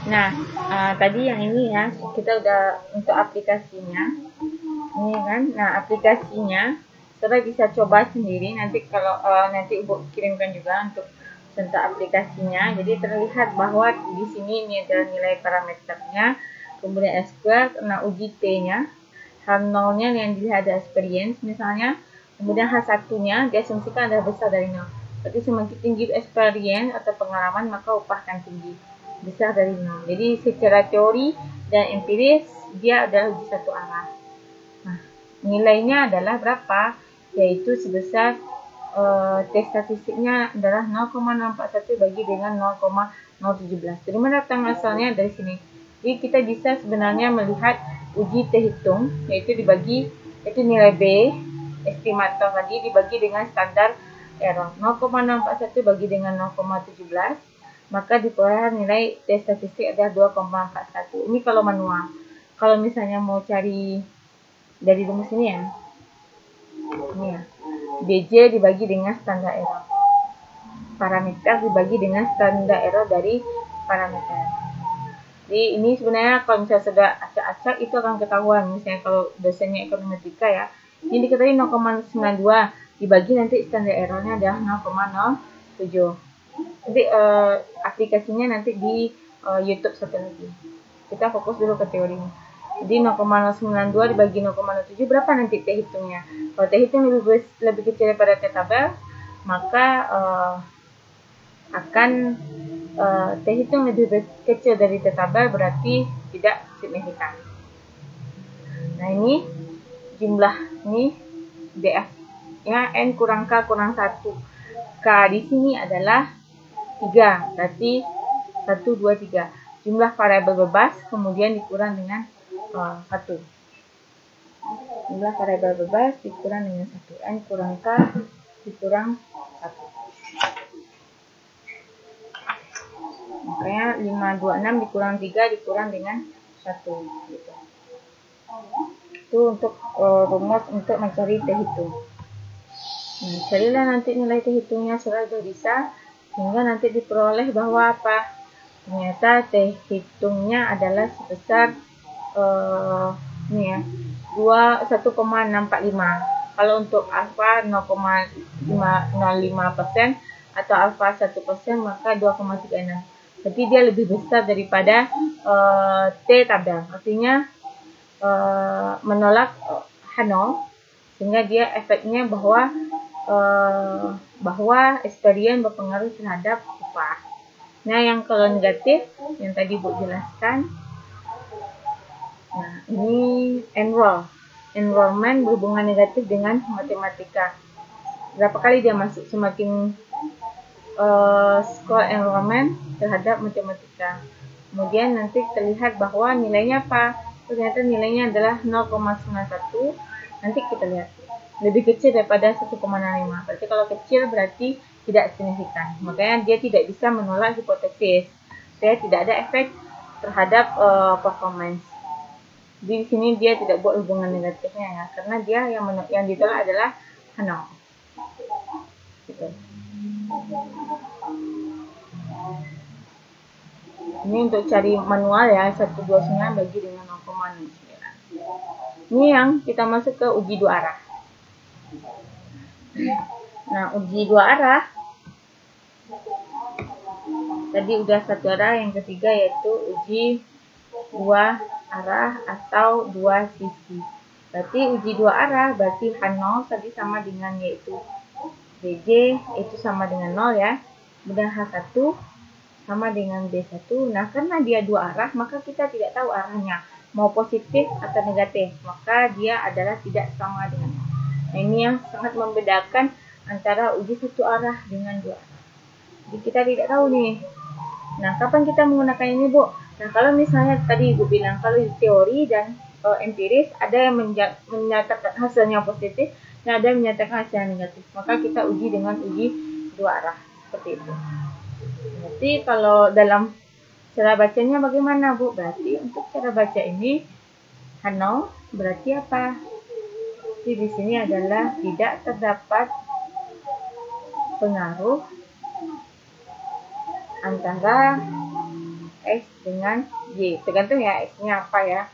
Nah, tadi yang ini ya, kita udah untuk aplikasinya. Ini kan, nah aplikasinya saudara bisa coba sendiri. Nanti kalau nanti Ibu kirimkan juga untuk contoh aplikasinya. Jadi terlihat bahwa di sini ini adalah nilai parameternya, kemudian S-square, nah uji T-nya, H0-nya yang dilihat ada experience misalnya, kemudian H1-nya diasumsikan adalah besar dari 0. Berarti semakin tinggi experience atau pengalaman, maka upah akan tinggi, besar dari 0. Jadi secara teori dan empiris dia adalah uji satu arah. Nah, nilainya adalah berapa? Yaitu sebesar T statistiknya adalah 0,041 bagi dengan 0,017. Dari mana datang asalnya? Dari sini. Jadi kita bisa sebenarnya melihat uji T hitung, yaitu dibagi, itu nilai B estimator tadi dibagi dengan standar error 0,641 bagi dengan 0,17, maka diperoleh nilai T statistik adalah 2,41. Ini kalau manual. Kalau misalnya mau cari dari rumus ini ya, ini ya, DJ dibagi dengan standar error, parameter dibagi dengan standar error dari parameter. Jadi ini sebenarnya kalau misalnya sudah acak-acak itu akan ketahuan. Misalnya kalau dosennya ekonometrik ya, ini diketahui 0,92 dibagi nanti standar errornya adalah 0,07. Nanti aplikasinya nanti di YouTube satu lagi. Kita fokus dulu ke teorinya. Jadi 0,092 dibagi 0,07 berapa nanti T hitungnya? Kalau T hitung lebih kecil daripada T tabel, maka akan T hitung lebih kecil dari T tabel, berarti tidak signifikan. Nah ini jumlah ini DF ya, N kurang K kurang 1. K di sini adalah 3, berarti 1, 2, 3. Jumlah variabel bebas kemudian dikurang dengan 1. Jumlah variabel bebas dikurang dengan 1. N kurang K dikurang 1. Makanya 526 dikurang 3 dikurang dengan 1. Gitu. Itu untuk rumus untuk mencari T hitung. Nah, carilah nanti nilai T hitungnya sudah bisa, sehingga nanti diperoleh bahwa apa? Ternyata T hitungnya adalah sebesar ini ya, 1,645. Kalau untuk alfa 0,505% atau alfa 1%, maka 2,36. Jadi dia lebih besar daripada T tabel. Artinya menolak H0, sehingga dia efeknya bahwa experience berpengaruh terhadap upah. Nah, yang kalau negatif yang tadi Bu jelaskan, nah ini enrollment berhubungan negatif dengan matematika. Berapa kali dia masuk, semakin skor enrollment terhadap matematika. Kemudian nanti terlihat bahwa nilainya apa? Ternyata nilainya adalah 0,91. Nanti kita lihat lebih kecil daripada 1,65. Berarti kalau kecil berarti tidak signifikan. Makanya dia tidak bisa menolak hipotesis. Saya tidak ada efek terhadap performance. Di sini dia tidak buat hubungan negatifnya ya, karena dia yang ditolak adalah H0. Gitu. Ini untuk cari manual ya, 129 bagi dengan 0,09. Ini yang kita masuk ke uji dua arah. Nah, uji dua arah tadi udah satu arah, yang ketiga yaitu uji dua arah atau dua sisi. Berarti uji dua arah berarti H0 tadi sama dengan yaitu DJ itu sama dengan 0 ya. Kemudian H1 sama dengan B1. Nah, karena dia dua arah, maka kita tidak tahu arahnya mau positif atau negatif, maka dia adalah tidak sama dengan 0. Nah, ini yang sangat membedakan antara uji satu arah dengan dua arah. Jadi kita tidak tahu nih. Nah, kapan kita menggunakan ini, Bu? Nah, kalau misalnya tadi Ibu bilang kalau teori dan empiris ada yang menyatakan hasilnya positif dan ada yang menyatakan hasilnya negatif, maka kita uji dengan uji dua arah seperti itu. Berarti kalau dalam cara bacanya bagaimana, Bu? Berarti untuk cara baca ini H0 berarti apa? Jadi di sini adalah tidak terdapat pengaruh antara X dengan Y. Tergantung ya X-nya apa ya.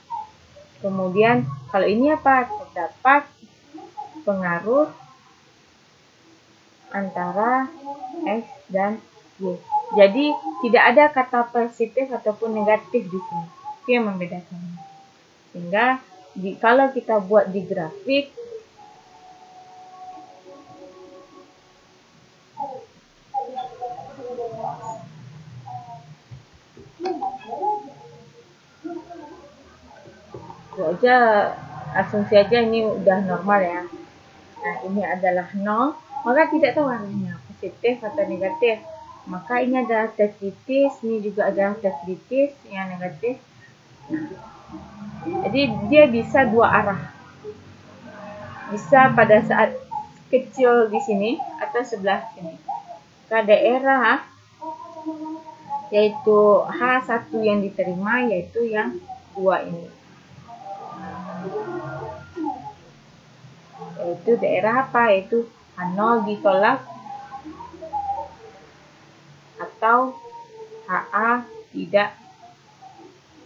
Kemudian kalau ini apa? Terdapat pengaruh antara X dan Y. Jadi tidak ada kata positif ataupun negatif di sini. Itu yang membedakannya. Sehingga kalau kita buat di grafik, itu aja asumsi aja ini udah normal ya. Nah, ini adalah 0, maka tidak tahu arahnya positif atau negatif. Maka ini adalah terkritis, ini juga adalah terkritis yang negatif. Jadi dia bisa dua arah. Bisa pada saat kecil di sini atau sebelah sini. Ke daerah yaitu H1 yang diterima yaitu yang 2 ini. Yaitu daerah apa? Yaitu H0 ditolak atau HA tidak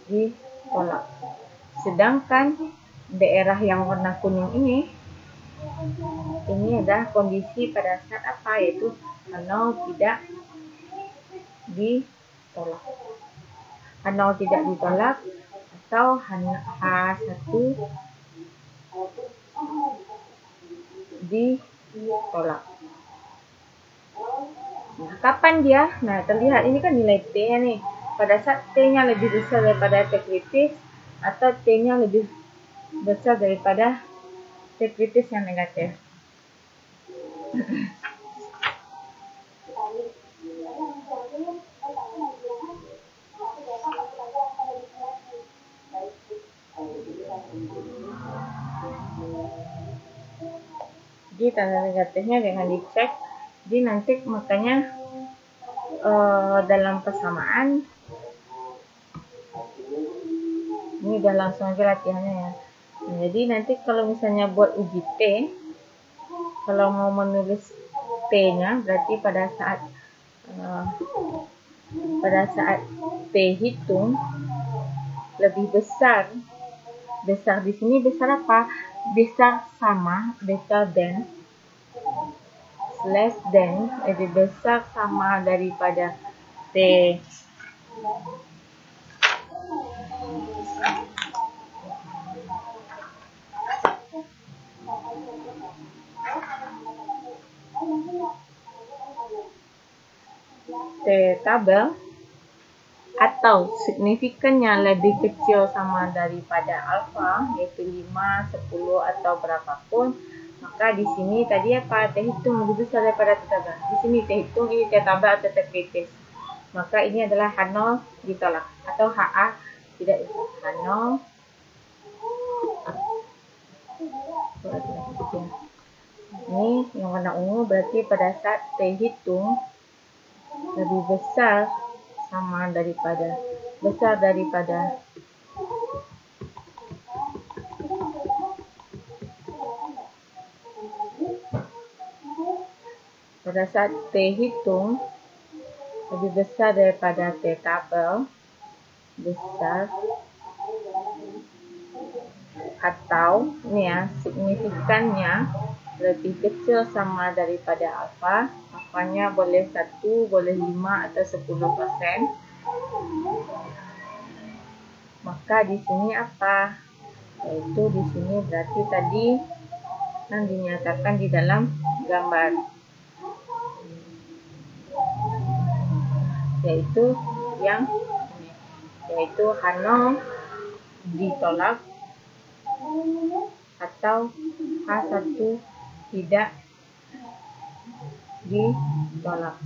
ditolak. Sedangkan daerah yang warna kuning ini adalah kondisi pada saat apa? Yaitu H0 tidak ditolak. H0 tidak ditolak atau H1 ditolak. Nah, kapan dia? Nah, terlihat ini kan nilai T-nya nih. Pada saat T-nya lebih besar daripada T kritis atau T-nya lebih besar daripada T kritis yang negatif. Jadi tanda negatifnya dengan dicek. Jadi nanti makanya dalam persamaan ini udah langsung aja latihannya ya. Nah, jadi nanti kalau misalnya buat uji T, kalau mau menulis T-nya berarti pada saat T hitung lebih besar. Besar di sini besar apa? Besar sama, besar than, less than, lebih besar sama daripada T tabel atau signifikannya lebih kecil sama daripada alfa, yaitu 5, 10 atau berapapun, maka di sini tadi apa? T hitung lebih besar daripada T tabel. Di sini T hitung, ini T tabel atau T kritis. Maka ini adalah H0 ditolak atau HA tidak ditolak. H0 ini yang warna ungu berarti pada saat T hitung lebih besar sama daripada pada saat T hitung lebih besar daripada T tabel besar atau ini ya signifikannya lebih kecil sama daripada alfa. Alfanya boleh 1, boleh 5 atau 10%. Maka di sini apa? Yaitu di sini berarti tadi yang dinyatakan di dalam gambar. Yaitu H0 ditolak atau H1 tidak ditolak.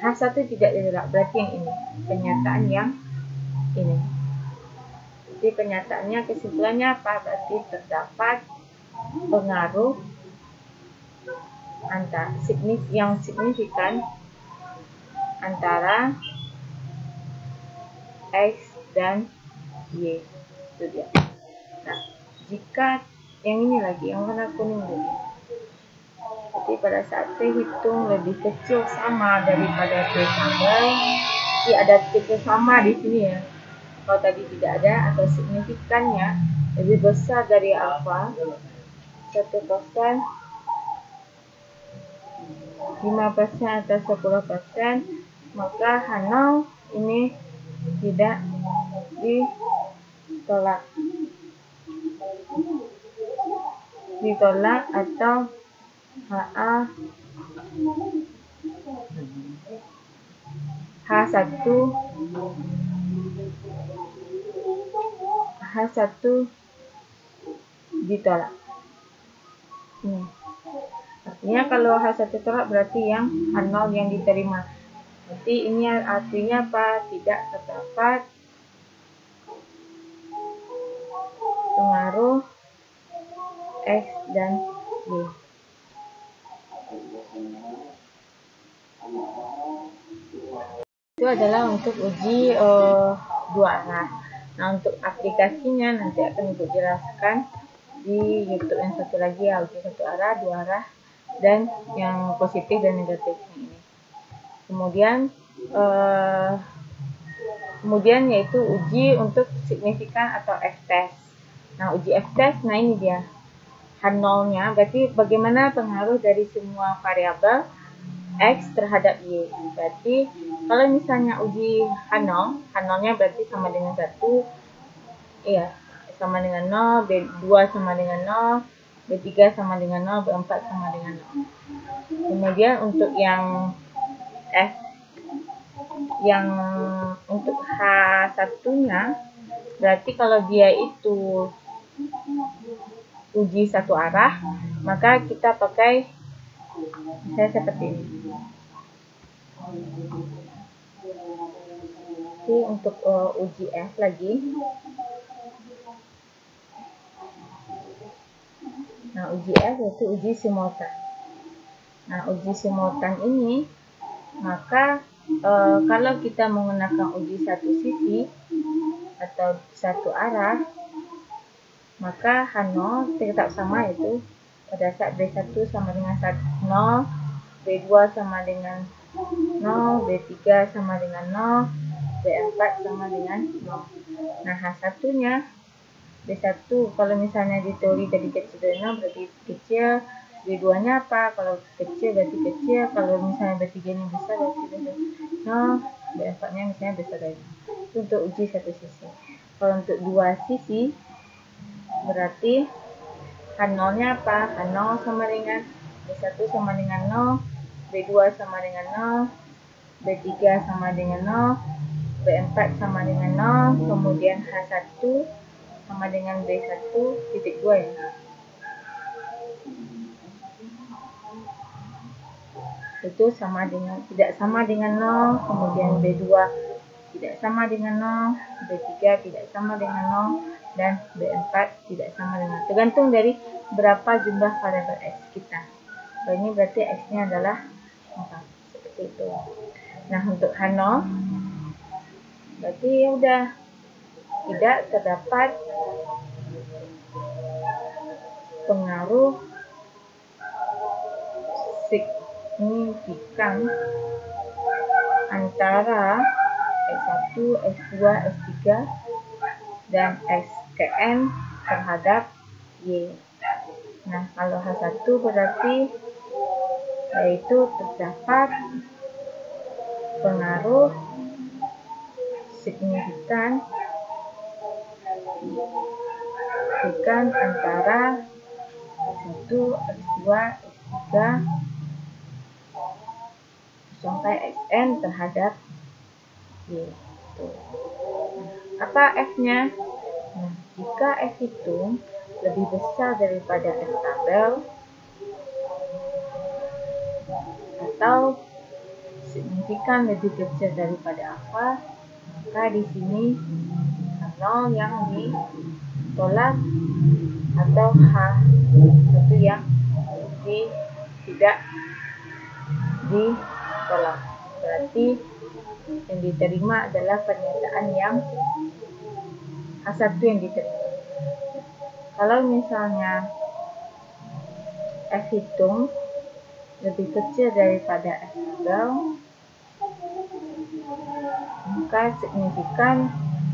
H1 tidak ditolak berarti yang ini, pernyataan yang ini. Jadi pernyataannya kesimpulannya apa? Berarti terdapat pengaruh yang signifikan antara X dan Y. Itu dia. Nah, jika yang ini lagi, yang warna kuning lagi. Jadi pada saat T hitung lebih kecil sama daripada T tabel, berarti ada titik sama di sini ya. Kalau tadi tidak ada atau signifikannya lebih besar dari alfa 1%, 5% atau 10%, maka H0 ini tidak ditolak atau H1 ditolak. Ini artinya kalau H1 tolak berarti yang H0 yang diterima. Berarti ini artinya apa? Tidak terdapat pengaruh X dan Y. Itu adalah untuk uji dua arah. Nah, untuk aplikasinya nanti akan Ibu jelaskan di YouTube yang satu lagi ya, uji satu arah, dua arah, dan yang positif dan negatifnya ini. Kemudian yaitu uji untuk signifikan atau F-test. Nah, uji F-test, nah ini dia H0-nya, berarti bagaimana pengaruh dari semua variabel X terhadap Y. Berarti kalau misalnya uji H0, H0-nya berarti sama dengan 1, iya, sama dengan 0, B2 sama dengan 0, B3 sama dengan 0, B4 sama dengan 0. Kemudian untuk yang F, yang untuk H1-nya, berarti kalau dia itu uji satu arah, maka kita pakai misalnya seperti ini. Oke, untuk uji F lagi. Nah, uji F yaitu uji simultan. Nah, uji simultan ini, maka kalau kita menggunakan uji satu sisi atau satu arah, maka H0 tetap sama, yaitu pada saat B1 sama dengan 0, B2 sama dengan 0, B3 sama dengan 0, B4 sama dengan 0. Nah, H1-nya B1 kalau misalnya di teori tadi kecil dari 0 berarti kecil, B2-nya apa? Kalau kecil berarti kecil, kalau misalnya B3-nya besar berarti besar 0, B4-nya misalnya besar dari 0. Itu untuk uji satu sisi. Kalau untuk dua sisi berarti H0-nya apa? H0 sama dengan B1 sama dengan 0, B2 sama dengan 0, B3 sama dengan 0, B4 sama dengan 0, kemudian H1 sama dengan B1 titik 2 ya. Itu sama dengan, tidak sama dengan 0, kemudian B2 tidak sama dengan 0, B3 tidak sama dengan 0, dan B4 tidak sama dengan 0. Tergantung dari berapa jumlah variabel X kita. Kalau ini berarti X-nya adalah 4. Seperti itu. Nah, untuk H0 berarti ya udah tidak terdapat pengaruh signifikan antara S1, S2, S3 dan SKN terhadap Y. Nah, kalau H1 berarti yaitu terdapat pengaruh signifikan antara S1, S2, S3 sampai Xn terhadap Y. Apa F-nya? Nah, jika F itu lebih besar daripada F tabel atau signifikan lebih kecil daripada alfa, maka di sini H0 yang ditolak atau H1 yang tidak ditolak. Berarti yang diterima adalah pernyataan yang H1 yang diterima. Kalau misalnya F hitung lebih kecil daripada F tabel, maka signifikan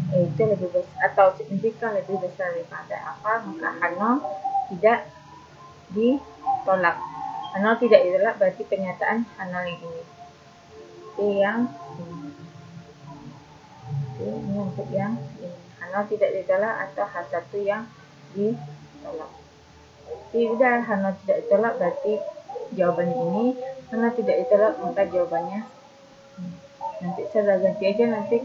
itu lebih besar atau signifikan lebih besar daripada apa, maka Hano tidak ditolak. Hano tidak ditolak berarti pernyataan Hano yang ini. Yang ini untuk yang ini. Hano tidak ditolak atau H1 yang ditolak. Tidak, Hano tidak ditolak berarti jawabannya ini. Hano tidak ditolak maka jawabannya nanti saya ganti aja nanti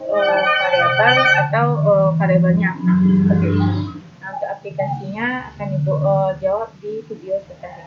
variabel atau variabelnya apa seperti ini. Nah, untuk aplikasinya akan Ibu jawab di video selanjutnya.